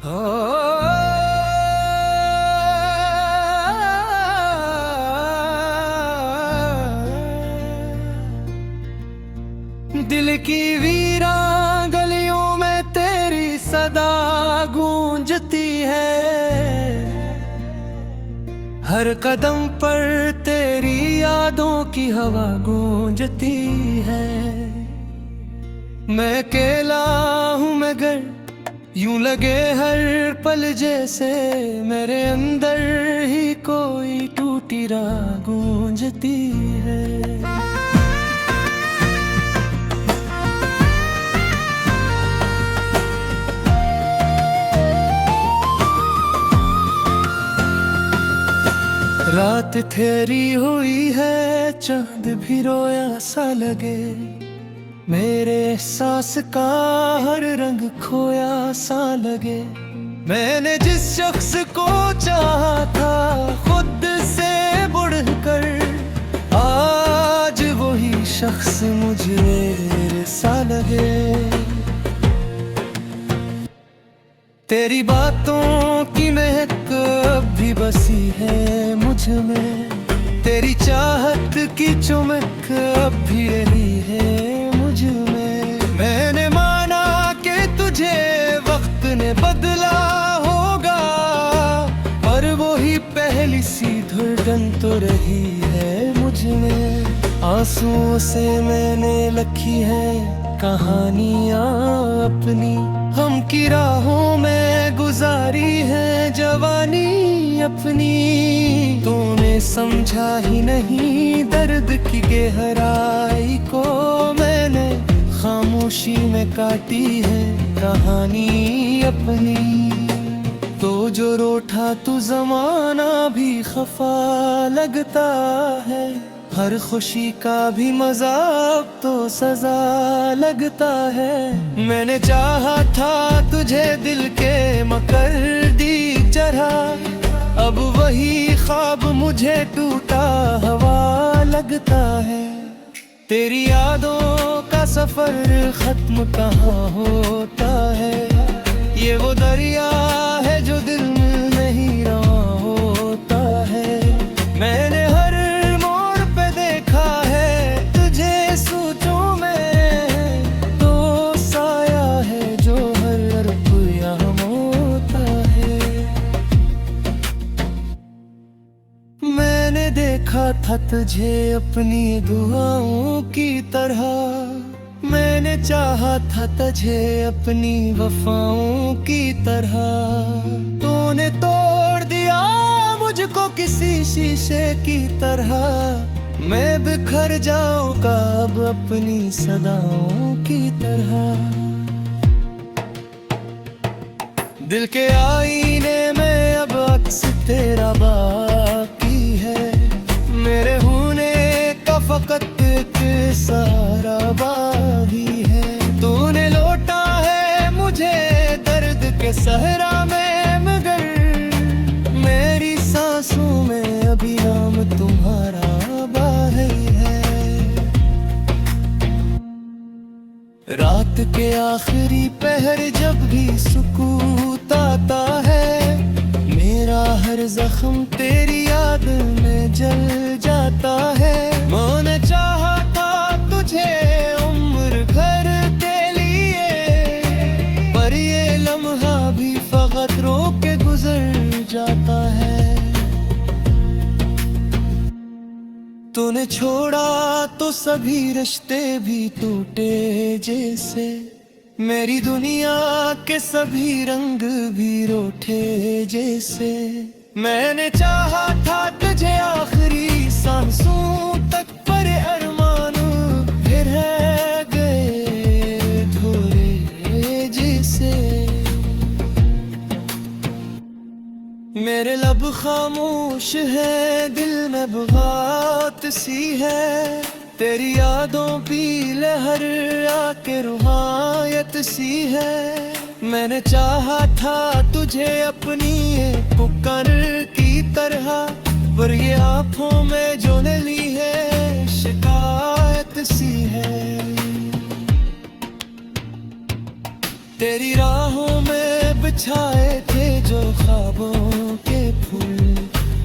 दिल की वीरान गलियों में तेरी सदा गूंजती है, हर कदम पर तेरी यादों की हवा गूंजती है। मैं अकेला हूँ मगर यूं लगे हर पल जैसे मेरे अंदर ही कोई टूटी राह गूंजती है। रात ठहरी हुई है, चांद भी रोया सा लगे, मेरे एहसास का हर रंग खोया सा लगे। मैंने जिस शख्स को चाहा था खुद से बढ़कर, आज वही शख्स मुझे सा लगे। तेरी बातों की महक अब भी बसी है मुझ में, तेरी चाहत की चुमक अब भी रही है मुझ में। मैंने माना कि तुझे वक्त ने बदला होगा, पर वही पहली सी धड़कन तो रही है मुझ में। आंसुओं से मैंने लिखी है कहानियाँ अपनी, हम की राहों में गुजारी है जवानी अपनी। तूने समझा ही नहीं दर्द की गहराई को, मैंने खामोशी में काटी है कहानी अपनी। तो जो रोठा तू जमाना भी खफा लगता है, हर खुशी का भी मजाक तो सजा लगता है। मैंने चाहा था तुझे दिल के मकरदी चढ़ा, अब वही ख्वाब मुझे टूटा हवा लगता है। तेरी यादों का सफर खत्म कहाँ होता है, ये वो दरिया है जो दिल में नहीं रहा होता है। मैंने हर मोड़ पे देखा है तुझे सोचों में, तो साया है जो हर पल यहाँ होता है। मैंने देखा था तुझे अपनी दुआओं की तरह, मैंने चाहा था तुझे अपनी वफाओं की तरह। तूने तोड़ दिया मुझको किसी शीशे की तरह, मैं बिखर जाऊंगा अब अपनी सदाओं की तरह। दिल के आईने में अब अक्स तेरा बाकी है, मेरे होने का फकत सारा बाही है। तूने लौटा है मुझे दर्द के सहरा में, मगर मेरी सांसों में अभी नाम तुम्हारा बाही है। रात के आखिरी पहर जब भी सुकूत आता है, मेरा हर जख्म तेरी याद में जल जाता है। मैंने चाहा था तुझे उम्र भर के लिए, पर ये लम्हा भी फकत रो के गुजर जाता है। तूने छोड़ा तो सभी रिश्ते भी टूटे जैसे, मेरी दुनिया के सभी रंग भी रूठे जैसे। मैंने चाहा था तुझे आखिरी सांसों तक, पर अरमान फिर रह गए धोरे जैसे। मेरे लब खामोश है, दिल में बगात सी है, तेरी यादों की लहर आके रुहायत सी है। मैंने चाहा था तुझे अपनी पुकार की तरह, पर ये आँखों में जो ने ली है शिकायत सी है। तेरी राहों में छाए थे जो ख्वाबों के फूल,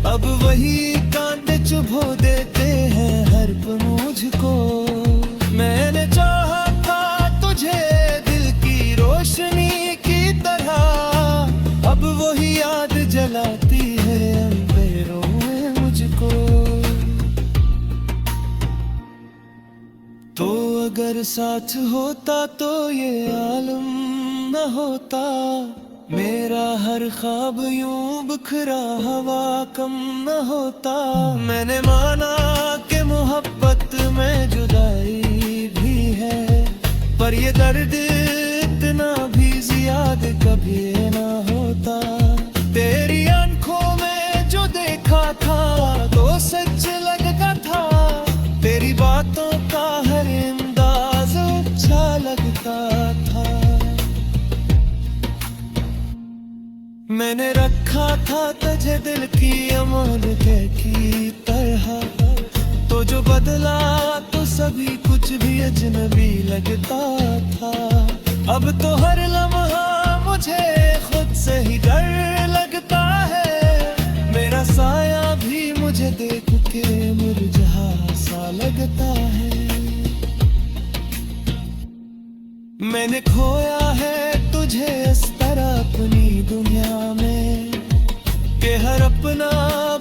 अब वही कांटे चुभो देते हैं हर पल मुझको। मैंने चाहा था तुझे दिल की रोशनी की तरह, अब वही याद जलाती है अंधेरों में मुझको। तो अगर साथ होता तो ये आलम न होता, मेरा हर ख्वाब यूं बिखरा हवा कम न होता। मैंने माना कि मोहब्बत में जुदाई भी है, पर ये दर्द इतना भी ज्यादा कभी ना होता। तेरी आंखों में जो देखा था तो सच लगता था, तेरी बातों का हर अंदाज अच्छा लगता था। मैंने रखा था तुझे दिल की अमानत की तरह, तो जो बदला तो सभी कुछ भी अजनबी लगता था। अब तो हर लम्हा मुझे खुद से ही डर लगता है, मेरा साया भी मुझे देख के मुरझा सा लगता है। मैंने खोया है तुझे इस तरह अपनी दुनिया में, कि हर अपना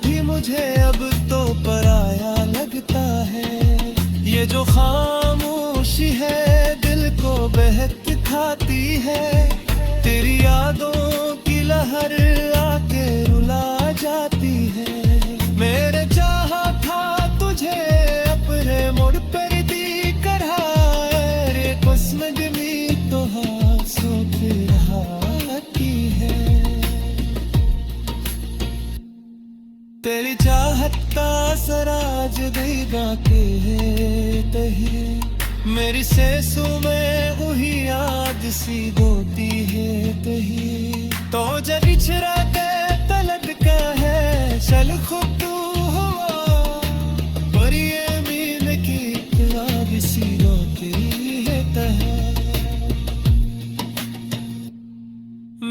भी मुझे अब तो पराया लगता है। ये जो खामोशी है दिल को बहक खाती है, तेरी यादों की लहर आके रुला जाती है। मेरे चाहा था तुझे अपने मुड़ पर दी करा, रे कुस्म जमी तो हाथों पे रहाती है। तेरी चाहत का सराज दीदा के तही, मेरी सेसों में वही याद सी होती है तही। तो जब बिछड़ा के तलब का है चल खुद हुआ, पर ये मीन की याद सी होती है तही।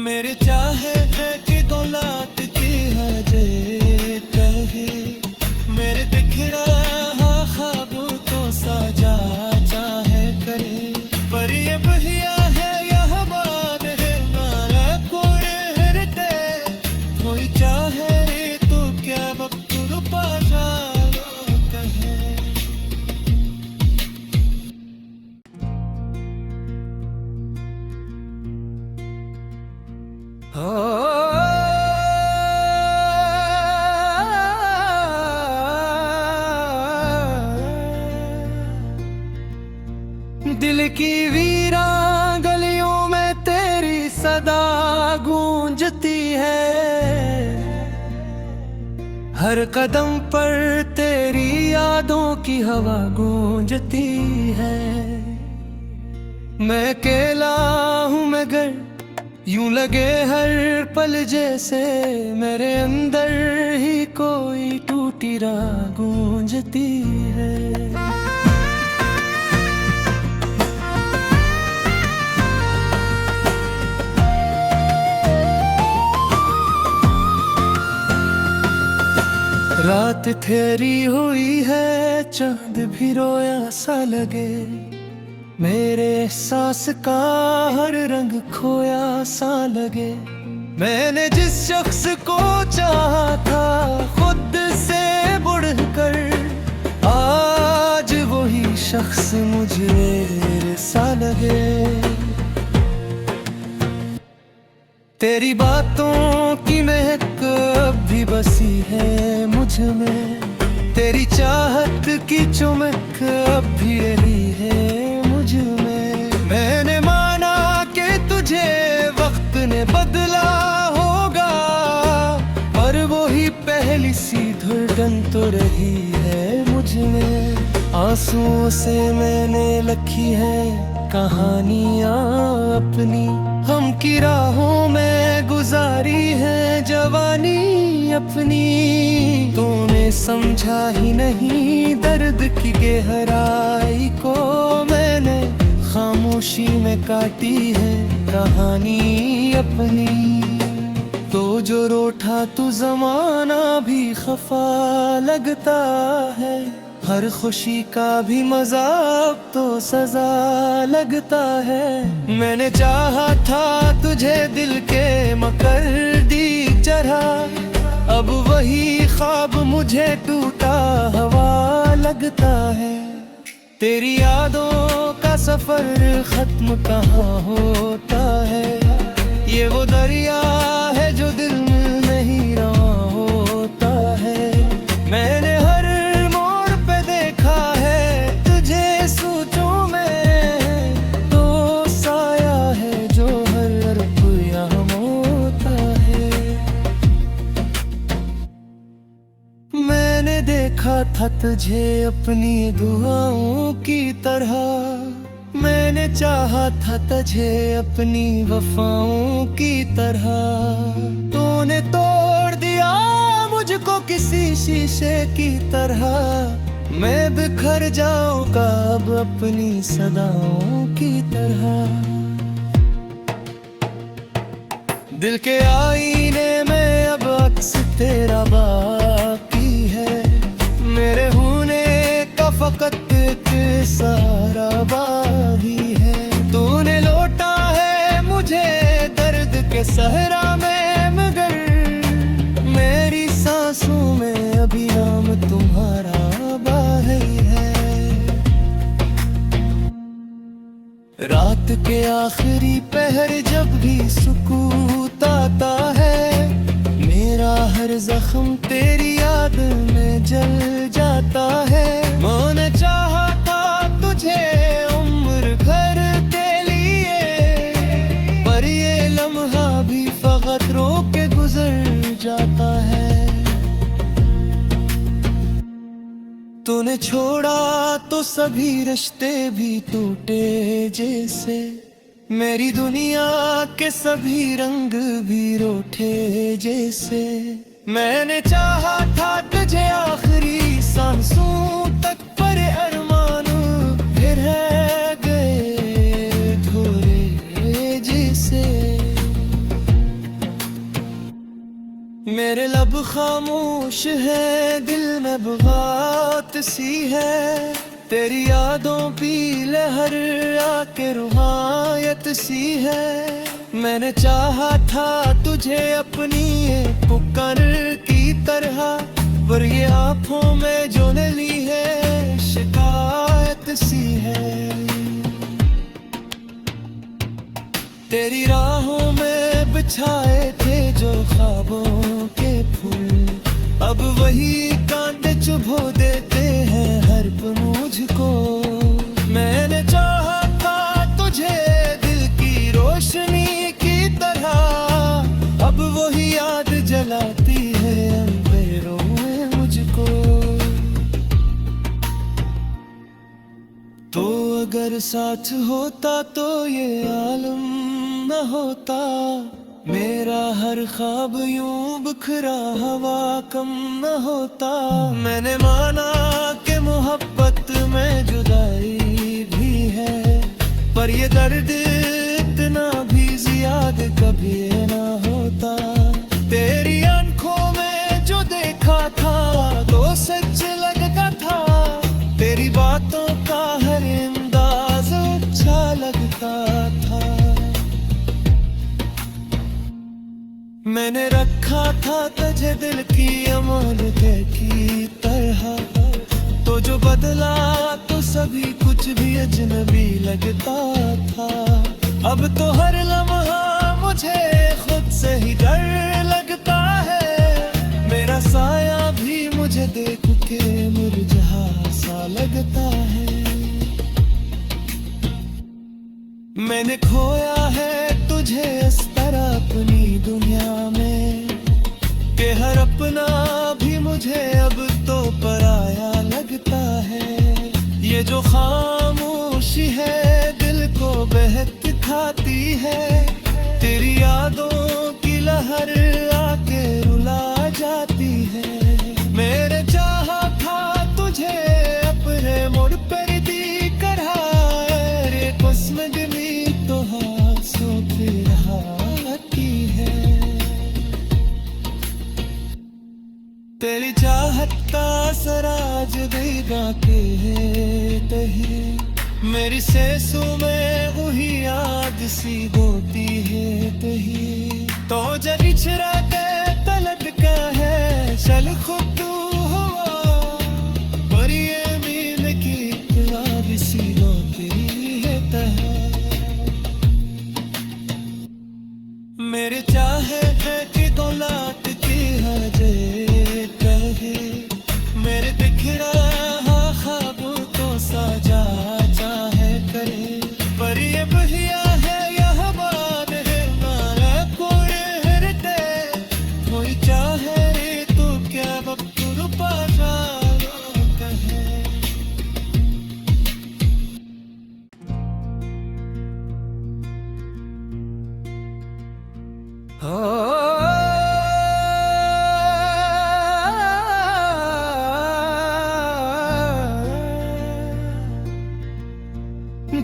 मेरे चाहे है कि दौलत की हजे तही, मेरे बिखरा ख्वाबों को साजा चाहे करे, पर ये बहिया है यह बात है मारा कोई हरते। कोई चाहे तो क्या मकतूर पाशा कहे। दिल की वीरान गलियों में तेरी सदा गूंजती है, हर कदम पर तेरी यादों की हवा गूंजती है। मैं अकेला हूँ मगर यूं लगे हर पल जैसे मेरे अंदर ही कोई टूटी राह गूंजती है। रात ठहरी हुई है चांद भी रोया सा लगे, मेरे एहसास का हर रंग खोया सा लगे। मैंने जिस शख्स को चाहा था खुद से बढ़कर, आज वही शख्स मुझे सा लगे। तेरी बातों की महक अब भी बसी है मुझ में, तेरी चाहत की चमक अब भी रही है मुझ में। मैंने माना कि तुझे वक्त ने बदला होगा, पर वही पहली सी धुरन तो रही है मुझ में। आंसुओं से मैंने लिखी है कहानियाँ अपनी, हम की राहों में गुजारी है जवानी अपनी। तूने समझा ही नहीं दर्द की गहराई को, मैंने खामोश खामोशी में काटी है कहानी अपनी। तो जो रोठा तू जमाना भी खफा लगता है, हर खुशी का भी मजाक तो सजा लगता है। मैंने चाहा था तुझे दिल के मकर्दी चढ़ा, अब वही ख्वाब मुझे टूटा हवा लगता है। तेरी यादों का सफर खत्म कहाँ होता है, ये वो दरिया है जो दिल में नहीं रवा होता है। मैंने हर मोड़ पे देखा है तुझे सोचों में, तो साया है जो हर तरफ यहाँ होता है। मैंने देखा था तुझे अपनी दुआओं की तरह, मैंने चाहा था तुझे अपनी वफाओं की तरह। तूने तोड़ दिया मुझको किसी शीशे की तरह, मैं बिखर जाऊंगा अब अपनी सदाओं की तरह। दिल के आईने में अब अक्स तेरा बाकी है, मेरे होने का फकत एक सहारा बाही है। तूने लौटा है मुझे दर्द के सहरा में, मगर मेरी सांसों में अभी नाम तुम्हारा बाही है। रात के आखिरी पहर जब भी सुकूत आता है, मेरा हर जख्म तेरी याद में जल जाता है। मैंने चाहा था तुझे उम्र भर के लिए, पर ये लम्हा भी फकत रो के गुजर जाता है। तूने छोड़ा तो सभी रिश्ते भी टूटे जैसे, मेरी दुनिया के सभी रंग भी रूठे जैसे। मैंने चाहा था तुझे आखिरी सांसों तक, पर अरमान फिर रह गए धुरे जैसे। मेरे लब खामोश है, दिल में बात सी है, तेरी यादों की लहर आके रुहायत सी है। मैंने चाहा था तुझे अपनी पुकार की तरह, पर ये आँखों में जो ने ली है शिकायत सी है। तेरी राहों में बिछाए थे जो ख्वाबों के फूल, अब वही कांटे चुभो देते हैं हर पल मुझको। मैंने चाहा था तुझे दिल की रोशनी की तरह, अब वही याद जलाती है अंधेरों में मुझको। तो अगर साथ होता तो ये आलम न होता, मेरा हर ख्वाब यूं बिखरा हवा कम न होता। मैंने माना कि मोहब्बत में जुदाई भी है, पर ये दर्द इतना भी ज्यादा कभी ना होता। तेरी आंखों में जो देखा था तो सच लगता था, तेरी बातों का हर अंदाज अच्छा लगता था। मैंने रखा था तुझे दिल की अमानत की तरह, तो जो बदला तो सभी कुछ भी अजनबी लगता था। अब तो हर लम्हा मुझे खुद से ही डर लगता है, मेरा साया भी मुझे देख के मुरझा सा लगता है। मैंने खोया है तुझे इस तरह अपनी दुनिया में, कि हर अपना भी मुझे अब तो पराया लगता है। ये जो खामोशी है दिल को बहक खाती है, तेरी यादों की लहर आके रुला जाती है। मेरे चाहा था तुझे अपने मुड़ पर दी कराए रे, के तही मेरी सेसों में वही याद सी होती है तही तो जरी छिरा के तलट का है चल खुद तू हुआ पर ये मील की याद सी होती है तही मेरे चाहे है कि दौलत की हजे कहे मेरे बिखरा ख्वाबों को सजा चाहे करे पर ये बहिया है यह बात है मारा कोरे हरते कोई चाहे रे तो क्या वक्त रुपा कहे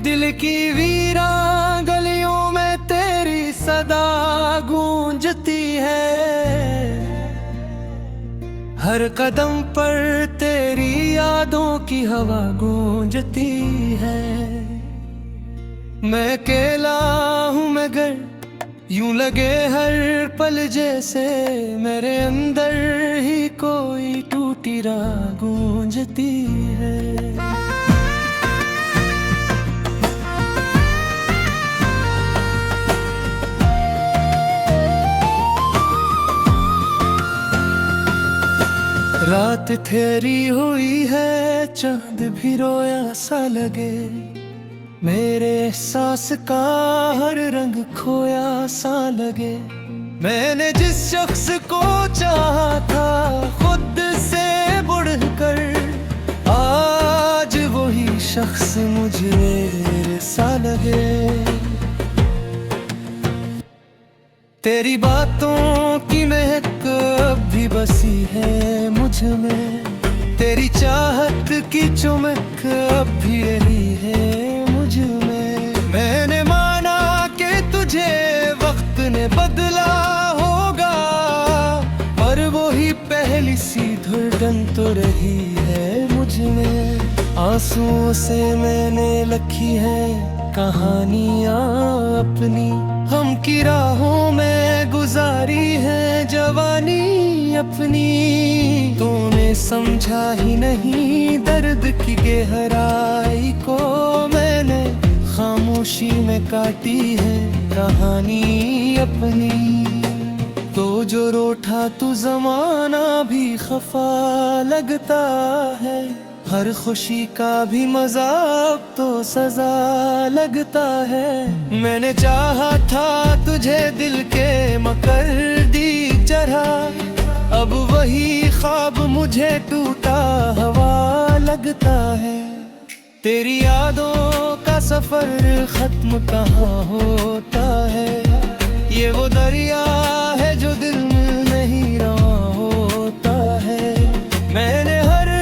दिल की वीरान गलियों में तेरी सदा गूंजती है हर कदम पर तेरी यादों की हवा गूंजती है मैं अकेला हूँ मगर यूं लगे हर पल जैसे मेरे अंदर ही कोई टूटी राह गूंजती है रात ठहरी हुई है चांद भी रोया सा लगे मेरे एहसास का हर रंग खोया सा लगे मैंने जिस शख्स को चाहा था खुद से बढ़कर आज वही शख्स मुझे सा लगे तेरी बातों की महक अब भी बसी है मुझ में तेरी चाहत की चमक अब भी रही है मुझ में मैंने माना कि तुझे वक्त ने बदला होगा पर वही पहली सी धुरधन तो रही है मुझ में आंसुओं से मैंने लिखी है कहानियां अपनी हम की राहों में गुजारी है जवानी अपनी तूने समझा ही नहीं दर्द की गहराई को मैंने खामोशी में काटी है कहानी अपनी तो जो रोठा तू जमाना भी खफा लगता है हर खुशी का भी मजाक तो सजा लगता है मैंने चाहा था तुझे दिल के मकरदी चढ़ा अब वही ख्वाब मुझे टूटा हवा लगता है तेरी यादों का सफर खत्म कहाँ होता है ये वो दरिया है जो दिल में नहीं रवा होता है मैंने हर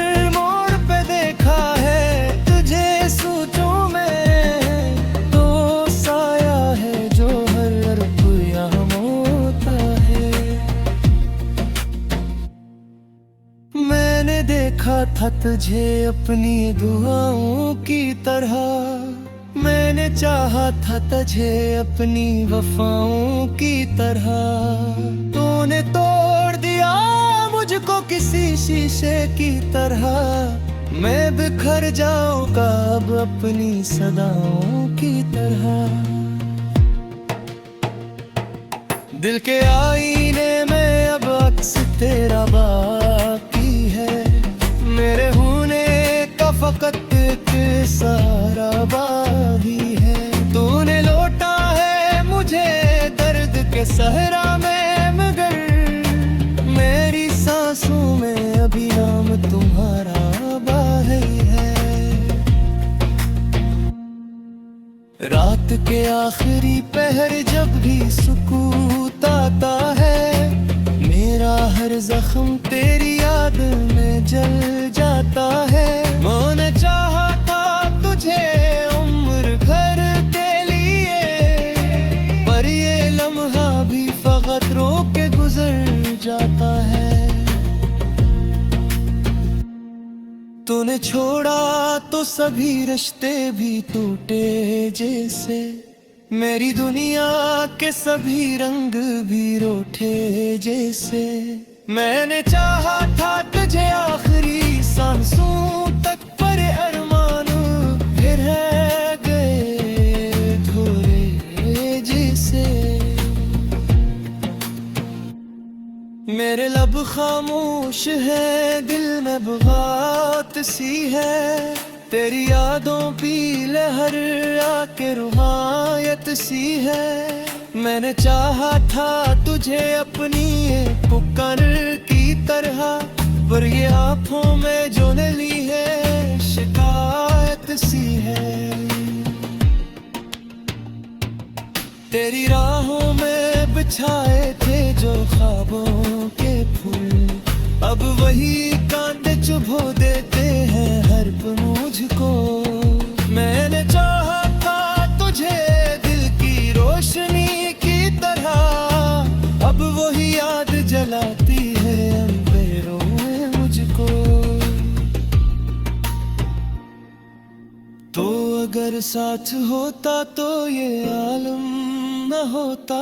देखा था तुझे अपनी दुआओं की तरह मैंने चाहा था तुझे अपनी वफाओं की तरह तूने तोड़ दिया मुझको किसी शीशे की तरह मैं बिखर जाऊंगा अब अपनी सदाओं की तरह दिल के आईने में अब अक्स तेरा बाकी है मेरे होने का फकत एक सारा बाही है तूने लौटा है मुझे दर्द के सहरा में मगर मेरी सांसों में अभी नाम तुम्हारा बाही है रात के आखिरी पहर जब भी सुकूत आता है मेरा हर जख्म तेरी याद में जल जाता है मैंने चाहा था तुझे उम्र भर के लिए पर ये लम्हा भी फकत रो के गुजर जाता है तूने छोड़ा तो सभी रिश्ते भी टूटे जैसे, मेरी दुनिया के सभी रंग भी रूठे जैसे। मैंने चाहा था तुझे आखिरी सांसों तक, पर अरमान फिर रह गए थोड़े जैसे। मेरे लब खामोश है, दिल में बगात सी है, तेरी यादों की लहर आके रुहायत सी है। मैंने चाहा था तुझे अपनी पुकार की तरह, पर ये आँखों में जो ने ली है शिकायत सी है। तेरी राहों में बिछाए थे जो ख्वाबों के फूल, अब वही कांटे चुभो देते हैं हर पल मुझको। मैंने चाहा था तुझे दिल की रोशनी की तरह, अब वही याद जलाती है अंधेरों में मुझको। तो अगर साथ होता तो ये आलम न होता,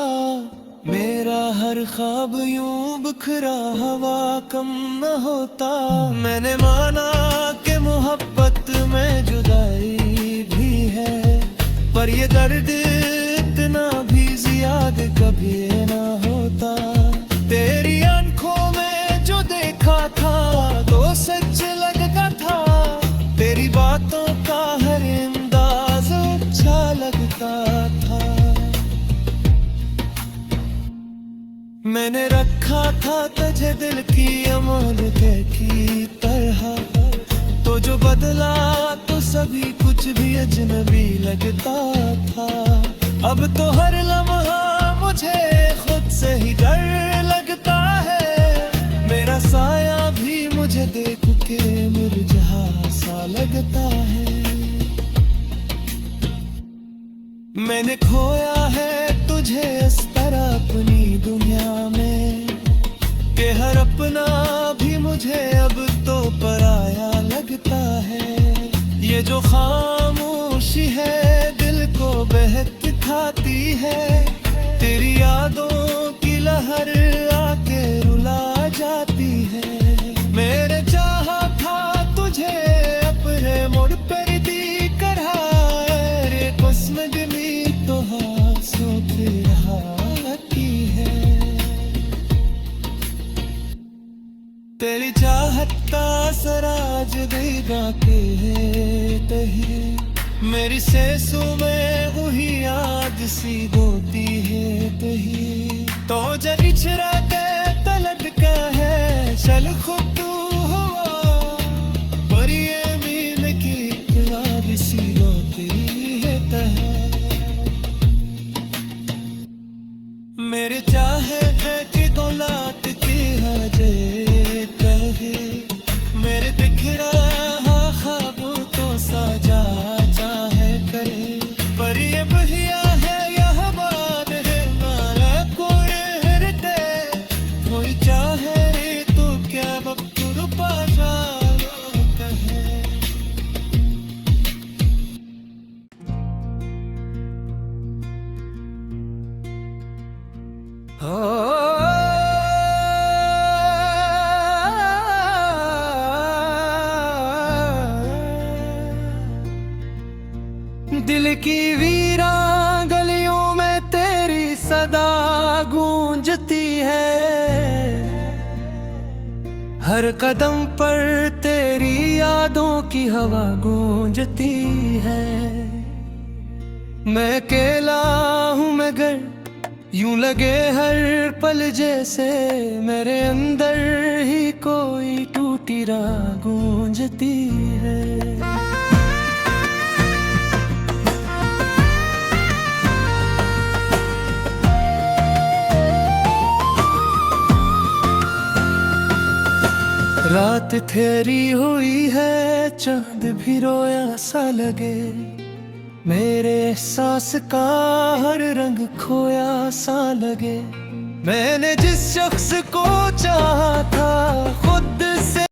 मेरा हर ख्वाब यूं बिखरा हवा कम न होता। मैंने माना कि मोहब्बत में जुदाई भी है, पर ये दर्द इतना भी ज्यादा कभी ना होता। तेरी आंखों में जो देखा था तो सच लगता था, तेरी बातों का हर अंदाज अच्छा लगता था। मैंने रखा था तुझे दिल की अमानत की तरह, तो जो बदला तो सभी कुछ भी अजनबी लगता था। अब तो हर लम्हा मुझे खुद से ही डर लगता है, मेरा साया भी मुझे देख के मुरझा सा लगता है। मैंने खोया है तुझे इस तरह अपनी दुनिया में, कि हर अपना भी मुझे अब तो पराया लगता है। ये जो खामोशी है दिल को बहक खाती है, तेरी यादों की लहर आके रुला जाती है। मेरे चाहा था तुझे अपने मुड़ पर दी कराए, कसम दिली तो हाथों पे रहाती है। तेरी चाहत का सराज देगा के तही, मेरी सेसों में वही याद सी होती है तही। तो जरी छिरा के तलट का है चल खुद हुआ, पर ये मीन की याद सी होती है तही। मेरे चाहे है कि दौलत की हजे कहे, मेरे बिखरा ख्वाबों को सजा चाहे करे, पर ये बहिया है यह बात है मारा को रहते। कोई चाहे रे तो क्या बक्तुर पाशा कहे। दिल की वीरा गलियों में तेरी सदा गूंजती है, हर कदम पर तेरी यादों की हवा गूंजती है। मैं अकेला हूँ मगर यूं लगे हर पल जैसे, मेरे अंदर ही कोई टूटी राह गूंजती है। रात ठहरी हुई है, चांद भी रोया सा लगे, मेरे एहसास का हर रंग खोया सा लगे। मैंने जिस शख्स को चाहा